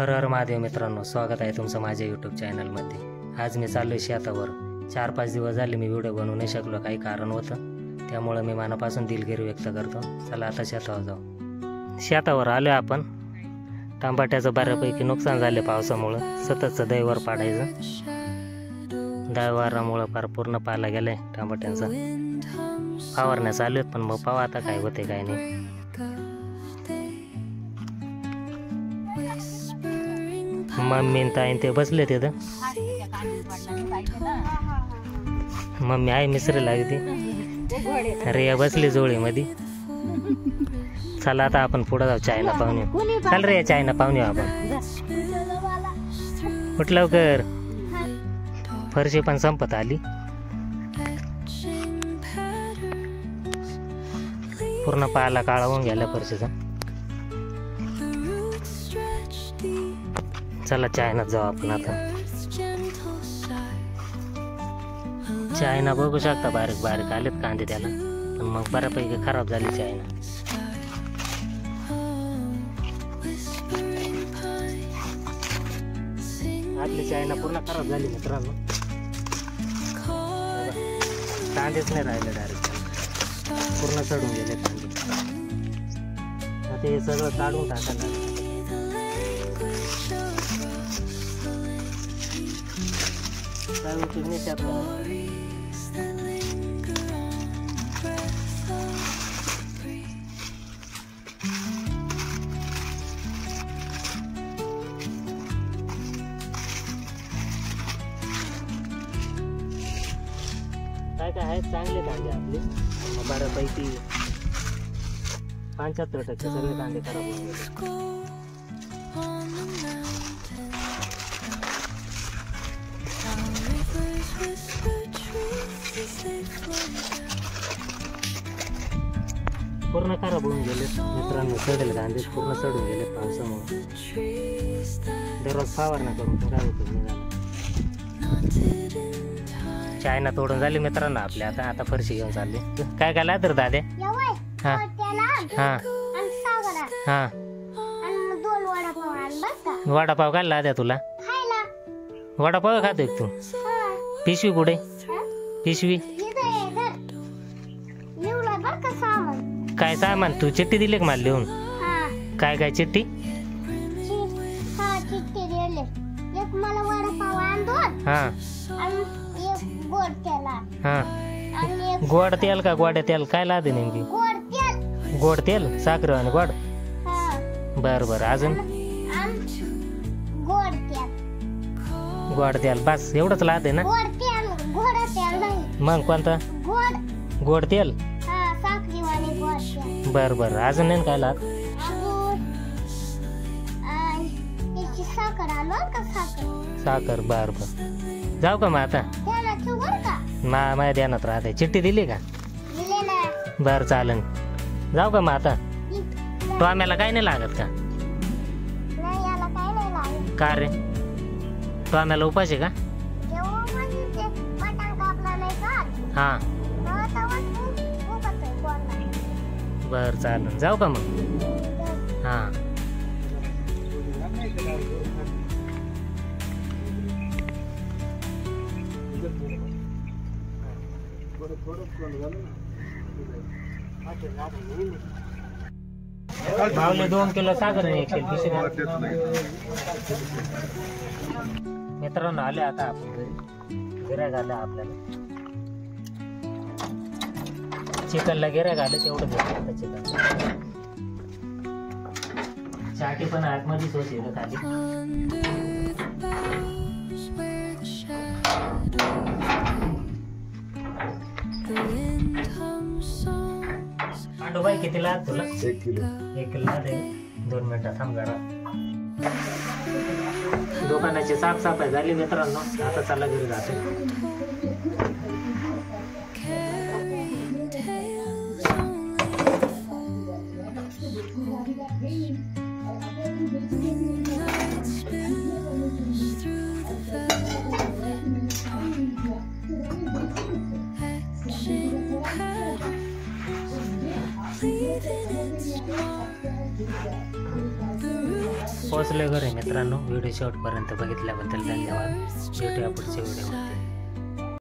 हर हर महादेव मित्रांनो, स्वागत आहे तुमचं माझ्या यूट्यूब चॅनलमध्ये। आज मी चाललो शेतावर। 4-5 दिवस झाले मी व्हिडिओ बनवू नाही शकलो, काही कारण होतं, त्यामुळे मी मनापासून दिलगिरी व्यक्त करतो। चला आता शेतावर जाऊ। शेतावर आलो आपण। टमाट्याचं बऱ्यापैकी नुकसान झाले पावसामुळे, सततचं दैवर पाडायचं। दैवारामुळे फार पूर्ण पाला गेलाय टमाट्यांचा। फवारण्या चालू आहेत, पण मग पाहू आता काय होते काय नाही। मम्मी ताईन ते बसले तिथं। मम्मी आहे मिसरी लागली, रिया बसली जोळीमध्ये। चला आता आपण पुढे जाऊ, चायना पाहुणे। चल रे चायना पाहुणे, आपण उठ लवकर, फरशी पण संपत आली। पूर्ण पाला काळा होऊन गेला फरशीचा। चला चायनात जाऊ आपण आता। चायना बघू शकता, बारीक बारीक आलेत कांदे त्याला, पण मग बऱ्यापैकी खराब झाली चायना। आपली चायना पूर्ण खराब झाली मित्रांनो, कांदेच नाही राहिले, डायरेक्ट पूर्ण चढून गेले कांदे। आता हे सगळं काढून टाकायला काय उपयोग नाही त्यात। काय काय आहेत चांगले कांदे आपले, बऱ्यापैकी 75% सगळे कांदे खराब होऊन गेले। पूर्ण खराब होऊन गेले मित्रांनो, सडेल कांदे पूर्ण सडून गेले पावसामुळे। दररोज फवारणी करून काय उपयोग नाही झाला। चायना तोडून झाली मित्रांनो आपल्या। आता फरशी घेऊन चालली। काय काय तर दादे? हा हा हा, वडापाव काय लाद्या तुला? वडापाव खातोय तू? पिशवी कुठे? पिशवी काय सामान? तू चिठ्ठी दिली का मला लिहून? काय काय चिठ्ठी? हा हा, गोड तेल का गोड्या तेल काय लादे नेमकी? गोड तेल, साखर आणि गोड। बर बर, अजून? गोड तेल बस एवढंच लादे ना? मग कोणता? गोड तेल। बर बर, अजून नाही काय लाद? साखर। बर बर, जाऊ का मग आता? माझ्या ध्यानात राहते। चिठ्ठी दिली का? बर चालेल, जाऊ का मग आता? टोम्याला काय नाही लागत का? का रे, टोम्याला उपास आहे का? हा बर चालेल, जाऊ का मग? हा भावले 2 किलो साखर आणि 1 किलो पिशवी। मित्रांनो आले आता आपण घरी। गिऱ्हाईक आलं आपल्याला, चिकनला गिऱ्हाईक आलं, तेवढं घेतलं चिकन। चाटी पण आतमध्येच होती खाली। आटो बाई किती लाद तुला? 1 किलो। 1 किलो लाद आहे। 2 मिनिटं थांब जरा। दुकानाची साफसफाई झाली मित्रांनो, आता चला घरी जाते। पाऊस पोचलोय घरी मित्रांनो. व्हिडिओ शेवटपर्यंत बघितल्याबद्दल धन्यवाद. भेटूया पुढच्या व्हिडिओमध्ये.